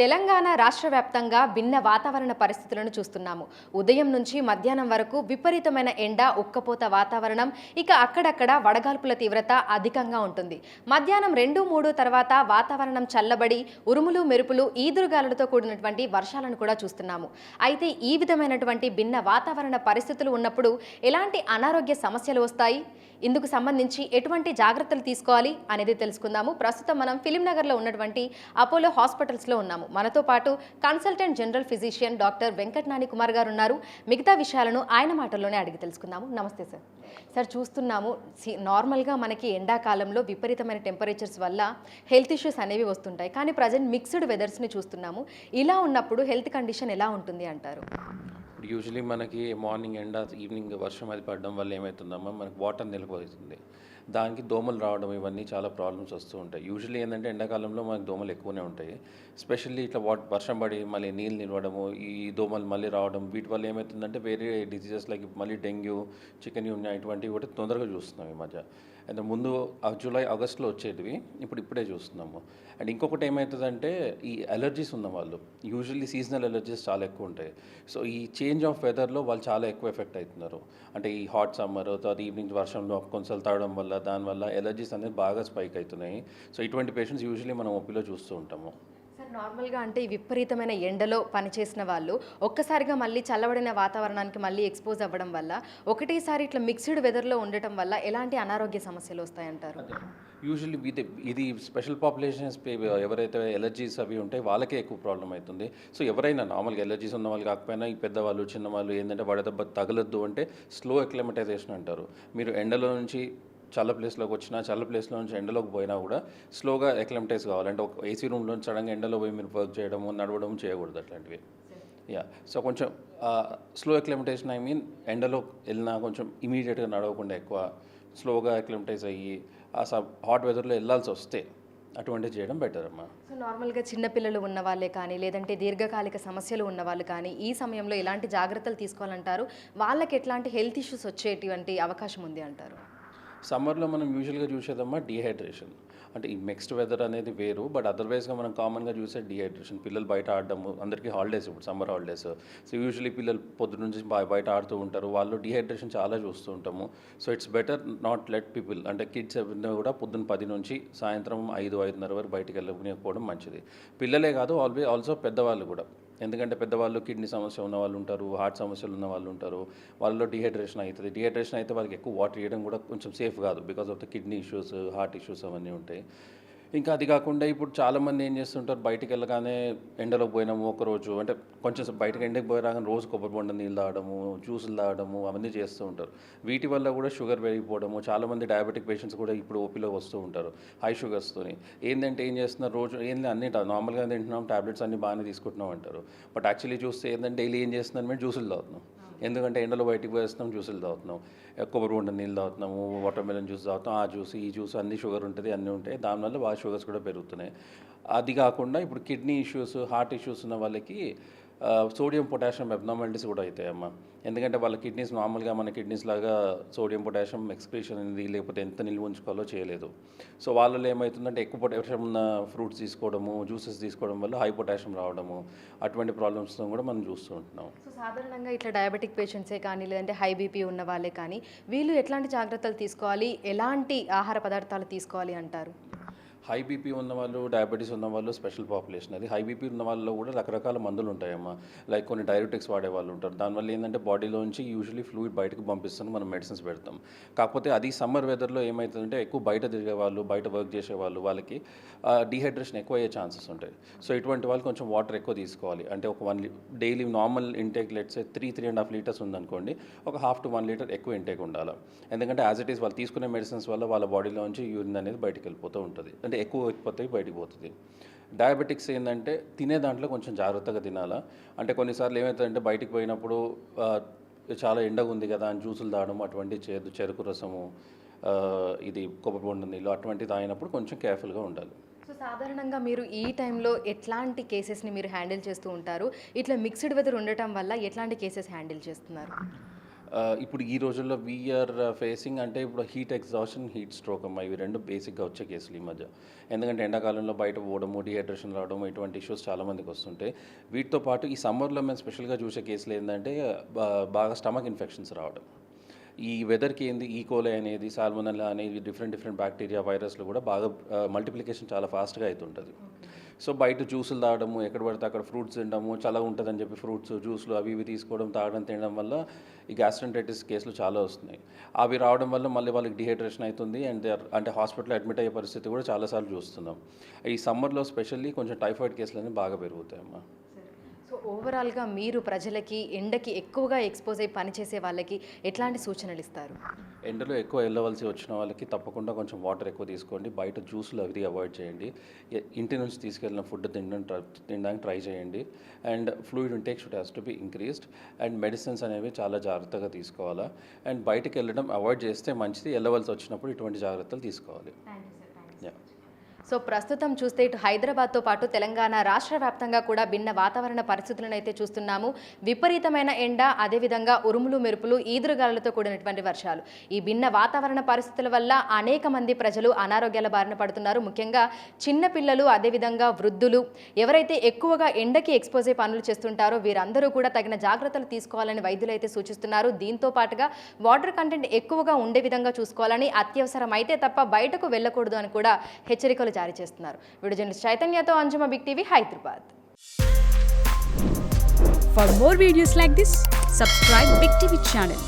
తెలంగాణ రాష్ట్ర వ్యాప్తంగా భిన్న వాతావరణ పరిస్థితులను చూస్తున్నాము. ఉదయం నుంచి మధ్యాహ్నం వరకు విపరీతమైన ఎండ, ఉక్కపోత వాతావరణం, ఇక అక్కడక్కడ వడగాల్పుల తీవ్రత అధికంగా ఉంటుంది. మధ్యాహ్నం 2-3 తర్వాత వాతావరణం చల్లబడి ఉరుములు మెరుపులు ఈదురుగాలులతో కూడినటువంటి వర్షాలను కూడా చూస్తున్నాము. అయితే ఈ విధమైనటువంటి భిన్న వాతావరణ పరిస్థితులు ఉన్నప్పుడు ఎలాంటి అనారోగ్య సమస్యలు వస్తాయి, ఇందుకు సంబంధించి ఎటువంటి జాగ్రత్తలు తీసుకోవాలి అనేది తెలుసుకుందాము. ప్రస్తుతం మనం ఫిలింనగర్లో ఉన్నటువంటి అపోలో హాస్పిటల్స్లో ఉన్నాము. మనతో పాటు consultant general physician doctor Venkatanani Kumar garu ఉన్నారు. మిగతా విషయాలను ఆయన మాటల్లోనే అడిగి తెలుసుకుందాము. నమస్తే సార్. సార్, చూస్తున్నాము నార్మల్గా మనకి ఎండాకాలంలో విపరీతమైన టెంపరేచర్స్ వల్ల హెల్త్ ఇష్యూస్ అనేవి వస్తుంటాయి. కానీ ప్రజెంట్ మిక్స్డ్ వెదర్స్ని చూస్తున్నాము. ఇలా ఉన్నప్పుడు హెల్త్ కండిషన్ ఎలా ఉంటుంది అంటారు? యూజువలీ మనకి మార్నింగ్ ఎండ, ఈవినింగ్ వర్షం అది పడడం వల్ల ఏమవుతుందమ్మా, మనకి వాటర్ నిలిపోతుంది. దానికి దోమలు రావడం, ఇవన్నీ చాలా ప్రాబ్లమ్స్ వస్తూ ఉంటాయి. యూజువలీ ఏంటంటే ఎండాకాలంలో మనకి దోమలు ఎక్కువనే ఉంటాయి. ఎస్పెషల్లీ ఇట్లా వర్షం పడి మళ్ళీ నీళ్ళు నిలవడము, ఈ దోమలు మళ్ళీ రావడం, వీటి వల్ల ఏమవుతుందంటే వేరే డిసీజెస్ లైక్ మళ్ళీ డెంగ్యూ, చికెన్ యూనియా ఇటువంటివి కూడా తొందరగా చూస్తున్నాం ఈ మధ్య. అయితే ముందు జూలై ఆగస్ట్లో వచ్చేటివి ఇప్పుడే చూస్తున్నాము. అండ్ ఇంకొకటి ఏమవుతుందంటే ఈ అలర్జీస్ ఉన్న వాళ్ళు, యూజువల్లీ సీజనల్ అలర్జీస్ చాలా ఎక్కువ ఉంటాయి. సో ఈ చేంజ్ ఆఫ్ వెదర్లో వాళ్ళు చాలా ఎక్కువ ఎఫెక్ట్ అవుతున్నారు. అంటే ఈ హాట్ సమ్మర్, తర్వాత ఈవినింగ్ వర్షంలో కొంచెం తాగడం వల్ల, దానివల్ల ఎలర్జీస్ అనేది బాగా స్పైక్ అవుతున్నాయి. సో ఇటువంటి పేషెంట్స్ యూజువల్లీ మనం ఓపీలో చూస్తూ ఉంటాము. నార్మల్గా అంటే ఈ విపరీతమైన ఎండలో పనిచేసిన వాళ్ళు ఒక్కసారిగా మళ్ళీ చల్లబడిన వాతావరణానికి మళ్ళీ ఎక్స్పోజ్ అవ్వడం వల్ల, ఒకటేసారి ఇట్లా మిక్స్డ్ వెదర్లో ఉండటం వల్ల ఎలాంటి అనారోగ్య సమస్యలు వస్తాయంటారు? యూజువల్లీ ఇది స్పెషల్ పాపులేషన్స్ ఎవరైతే ఎలర్జీస్ అవి ఉంటాయి వాళ్ళకే ఎక్కువ ప్రాబ్లం అవుతుంది. సో ఎవరైనా నార్మల్గా ఎలర్జీస్ ఉన్న వాళ్ళు కాకపోయినా ఈ పెద్దవాళ్ళు, చిన్నవాళ్ళు ఏంటంటే వడదెబ్బ తగలొద్దు అంటే స్లో అక్లిమటైజేషన్ అంటారు. మీరు ఎండలో నుంచి చల్ల ప్లేస్లోకి వచ్చినా, చల్ల ప్లేస్లో నుంచి ఎండలోకి పోయినా కూడా స్లోగా అక్లిమటైజ్ కావాలంటే ఒక ఏసీ రూమ్లో సడన్గా ఎండలో పోయి మీరు వర్క్ చేయడము, నడవడం చేయకూడదు అట్లాంటివి. సో కొంచెం స్లో అక్లిమటైజేషన్, ఎండలో వెళ్ళినా కొంచెం ఇమీడియట్గా నడవకుండా ఎక్కువ స్లోగా అక్లిమటైజ్ అయ్యి హాట్ వెదర్లో వెళ్ళాల్సి వస్తే అటువంటివి చేయడం బెటర్ అమ్మా. సో నార్మల్గా చిన్నపిల్లలు ఉన్న వాళ్ళే కానీ, లేదంటే దీర్ఘకాలిక సమస్యలు ఉన్న వాళ్ళు కానీ ఈ సమయంలో ఎలాంటి జాగ్రత్తలు తీసుకోవాలంటారు? వాళ్ళకి ఎట్లాంటి హెల్త్ ఇష్యూస్ వచ్చేటువంటి అవకాశం ఉంది అంటారు? సమ్మర్లో మనం యూజువల్గా చూసేదమ్మా డీహైడ్రేషన్. అంటే ఈ మిక్స్డ్ వెదర్ అనేది వేరు, బట్ అదర్వైజ్గా మనం కామన్గా చూసే డీహైడ్రేషన్. పిల్లలు బయట ఆడడము, అందరికీ హాలిడేస్ ఇప్పుడు సమ్మర్ హాలిడేస్. సో యూజువల్లీ పిల్లలు పొద్దున్న నుంచి బయట ఆడుతూ ఉంటారు, వాళ్ళు డీహైడ్రేషన్ చాలా చూస్తూ ఉంటాము. So it's better not let people, అంటే కిడ్స్ ఎవరిని కూడా పొద్దున్న 10 నుంచి సాయంత్రం 5-5:30 వరకు బయటికి వెళ్ళకపోవడం మంచిది. పిల్లలే కాదు, ఆల్సో పెద్దవాళ్ళు కూడా. ఎందుకంటే పెద్దవాళ్ళు కిడ్నీ సమస్య ఉన్న వాళ్ళు ఉంటారు, హార్ట్ సమస్యలు ఉన్న వాళ్ళు ఉంటారు, వాళ్ళలో డీహైడ్రేషన్ అవుతుంది. డీహైడ్రేషన్ అయితే వాళ్ళకి ఎక్కువ వాటర్ ఇవ్వడం కూడా కొంచెం సేఫ్ కాదు, because of the kidney issues, heart issues అవన్నీ ఉంటాయి. ఇంకా అది కాకుండా ఇప్పుడు చాలామంది ఏం చేస్తుంటారు, బయటికి వెళ్ళగానే ఎండలోకి పోయినాము ఒకరోజు, అంటే కొంచెం బయటకు ఎండకి పోయి రాగానే రోజు కొబ్బరి బొండ నీళ్ళు తాగడము, జ్యూసులు తాగడము అవన్నీ చేస్తూ ఉంటారు. వీటి వల్ల కూడా షుగర్ పెరిగిపోవడము, చాలామంది డయాబెటిక్ పేషెంట్స్ కూడా ఇప్పుడు ఓపీలో వస్తూ ఉంటారు హై షుగర్స్తోని. ఏంటంటే ఏం చేస్తున్నారు, రోజు ఏంటి అన్ని నార్మల్గా తింటున్నాం, టాబ్లెట్స్ అన్ని బాగానే తీసుకుంటున్నాం అంటారు. బట్ యాక్చువల్లీ చూస్తే ఏంటంటే డైలీ ఏం చేస్తున్నారు, మేము జ్యూసులు తాగుతున్నాం. ఎందుకంటే ఎండలో బయటికి పోయేస్తున్నాం, జ్యూసులు తాగుతున్నాం, కొబ్బరి బొండ నీళ్ళు తాగుతున్నాము, వాటర్ మెలన్ జ్యూస్ తాగుతాం, ఆ జ్యూస్ ఈ జ్యూస్ అన్ని షుగర్ ఉంటుంది, అన్నీ ఉంటాయి. దానివల్ల బాగా షుగర్స్ కూడా పెరుగుతున్నాయి. అది కాకుండా ఇప్పుడు కిడ్నీ ఇష్యూస్, హార్ట్ ఇష్యూస్ ఉన్న వాళ్ళకి సోడియం పొటాషియం అబ్నార్మాలిటీస్ కూడా అవుతాయమ్మా. ఎందుకంటే వాళ్ళ కిడ్నీస్ నార్మల్గా మన కిడ్నీస్ లాగా సోడియం పొటాషియం ఎక్స్క్రీషన్ అనేది, లేకపోతే ఎంత నిల్వ ఉంచుకోవాలో చేయలేదు. సో వాళ్ళలో ఏమవుతుందంటే ఎక్కువ పొటాషియం ఉన్న ఫ్రూట్స్ తీసుకోవడము, జ్యూసెస్ తీసుకోవడం వల్ల హై పొటాషియం రావడము, అటువంటి ప్రాబ్లమ్స్తో కూడా మనం చూస్తూ ఉంటున్నాం. సో సాధారణంగా ఇట్లా డయాబెటిక్ పేషెంట్సే కానీ, లేదంటే హై బీపీ ఉన్న వాళ్ళే కానీ, వీళ్ళు ఎట్లాంటి జాగ్రత్తలు తీసుకోవాలి, ఎలాంటి ఆహార పదార్థాలు తీసుకోవాలి అంటారు? హై బీపీ ఉన్నవాళ్ళు, డయాబెటీస్ ఉన్నవాళ్ళు స్పెషల్ పాపులేషన్. అది హై బీపీ ఉన్న వాళ్ళలో కూడా రకరకాల మందులు ఉంటాయమ్మా. లైక్ కొన్ని డైరెటిక్స్ వాడే వాళ్ళు ఉంటారు. దానివల్ల ఏంటంటే బాడీలోంచి యూజువల్లీ ఫ్లూయిడ్ బయటకు పంపిస్తాను, మనం మెడిసిన్స్ పెడతాం. కాకపోతే అది సమ్మర్ వెదర్లో ఏమవుతుందంటే ఎక్కువ బయట తిరిగే వాళ్ళు, బయట వర్క్ చేసే వాళ్ళు, వాళ్ళకి డీహైడ్రేషన్ ఎక్కువ అయ్యే ఛాన్సెస్ ఉంటాయి. సో ఇటువంటి వాళ్ళు కొంచెం వాటర్ ఎక్కువ తీసుకోవాలి. అంటే ఒక daily normal intake let's say 3-3.5 litres ఉందనుకోండి, ఒక 1/2 to 1 లీటర్ ఎక్కువ ఇంటేక్ ఉండాలి. ఎందుకంటే యాజ్ ఇట్ ఈస్ వాళ్ళు తీసుకునే మెడిసిన్స్ వల్ల వాళ్ళ బాడీలోంచి యూరిన్ అనేది బయటకు వెళ్ళిపోతూ ఉంటుంది, అంటే ఎక్కువ ఎక్కిపోతాయి, బయటికి పోతుంది. డయాబెటిక్స్ ఏంటంటే తినే దాంట్లో కొంచెం జాగ్రత్తగా తినాలా. అంటే కొన్నిసార్లు ఏమవుతుందంటే బయటికి పోయినప్పుడు చాలా ఎండగా ఉంది కదా అని జ్యూసులు తాగడం అటువంటి చేయదు. చెరుకు రసము, ఇది కొబ్బరి బొండ నీళ్ళు అటువంటివి తాగినప్పుడు కొంచెం కేర్ఫుల్గా ఉండాలి. సో సాధారణంగా మీరు ఈ టైంలో ఎట్లాంటి కేసెస్ని మీరు హ్యాండిల్ చేస్తూ ఉంటారు? ఇట్లా మిక్స్డ్ వెదర్ ఉండటం వల్ల ఎట్లాంటి కేసెస్ హ్యాండిల్ చేస్తున్నారు? ఇప్పుడు ఈ రోజుల్లో వీఆర్ ఫేసింగ్ అంటే ఇప్పుడు హీట్ ఎగ్జాషన్, హీట్ స్ట్రోక్ అమ్మా, ఇవి రెండు బేసిక్గా వచ్చే కేసులు ఈ మధ్య. ఎందుకంటే ఎండాకాలంలో బయట పోవడము, డిహైడ్రేషన్ రావడం, ఇటువంటి ఇష్యూస్ చాలామందికి వస్తుంటాయి. వీటితో పాటు ఈ సమ్మర్లో మేము స్పెషల్గా చూసే కేసులు ఏంటంటే బాగా స్టమక్ ఇన్ఫెక్షన్స్ రావడం. ఈ వెదర్కి ఏంది ఈకోలై అనేది, సాల్మోనెల్లా అనేది, డిఫరెంట్ బ్యాక్టీరియా, వైరస్లు కూడా బాగా మల్టిప్లికేషన్ చాలా ఫాస్ట్గా అవుతుంటుంది. సో బయట జ్యూసులు తాగడము, ఎక్కడ పడితే అక్కడ ఫ్రూట్స్ తినడము, చల్లగా ఉంటుందని చెప్పి ఫ్రూట్స్, జ్యూస్లు అవి ఇవి తీసుకోవడం, తాగడం, తినడం వల్ల ఈ గ్యాస్ట్రైటిస్ కేసులు చాలా వస్తున్నాయి. అవి రావడం వల్ల మళ్ళీ వాళ్ళకి డిహైడ్రేషన్ అవుతుంది అండ్ అంటే హాస్పిటల్లో అడ్మిట్ అయ్యే పరిస్థితి కూడా చాలాసార్లు చూస్తున్నాం. ఈ సమ్మర్లో స్పెషల్లీ కొంచెం టైఫాయిడ్ కేసులు అనేవి బాగా పెరుగుతాయమ్మా. సో ఓవరాల్గా మీరు ప్రజలకి ఎండకి ఎక్కువగా ఎక్స్పోజ్ అయ్యి పనిచేసే వాళ్ళకి ఎట్లాంటి సూచనలు ఇస్తారు? ఎండలో ఎక్కువ వెళ్ళవలసి వచ్చిన వాళ్ళకి తప్పకుండా కొంచెం వాటర్ ఎక్కువ తీసుకోండి. బయట జ్యూస్లు అవి అవాయిడ్ చేయండి. ఇంటి నుంచి తీసుకెళ్ళిన ఫుడ్ తినడానికి ట్రై చేయండి. And fluid intake should has to be increased. And medicines అనేవి చాలా జాగ్రత్తగా తీసుకోవాలా. అండ్ బయటకు వెళ్ళడం అవాయిడ్ చేస్తే మంచిది. వెళ్ళవలసి వచ్చినప్పుడు ఇటువంటి జాగ్రత్తలు తీసుకోవాలి. సో ప్రస్తుతం చూస్తే ఇటు హైదరాబాద్తో పాటు తెలంగాణ రాష్ట్ర వ్యాప్తంగా కూడా భిన్న వాతావరణ పరిస్థితులను అయితే చూస్తున్నాము. విపరీతమైన ఎండ, అదేవిధంగా ఉరుములు మెరుపులు, ఈదురుగాలులతో కూడినటువంటి వర్షాలు. ఈ భిన్న వాతావరణ పరిస్థితుల వల్ల అనేక మంది ప్రజలు అనారోగ్యాల బారిన పడుతున్నారు. ముఖ్యంగా చిన్నపిల్లలు, అదేవిధంగా వృద్ధులు, ఎవరైతే ఎక్కువగా ఎండకి ఎక్స్పోజ్ అయ్యి పనులు చేస్తుంటారో వీరందరూ కూడా తగిన జాగ్రత్తలు తీసుకోవాలని వైద్యులు అయితే సూచిస్తున్నారు. దీంతో పాటుగా వాటర్ కంటెంట్ ఎక్కువగా ఉండే విధంగా చూసుకోవాలని, అత్యవసరం అయితే తప్ప బయటకు వెళ్ళకూడదు అని కూడా హెచ్చరికలు జారీ చేస్తున్నారు. వీడియో జర్నలిస్ట్ చైతన్యతో Anjuma, big TV, Hyderabad. For more videos like this, subscribe Big TV channel.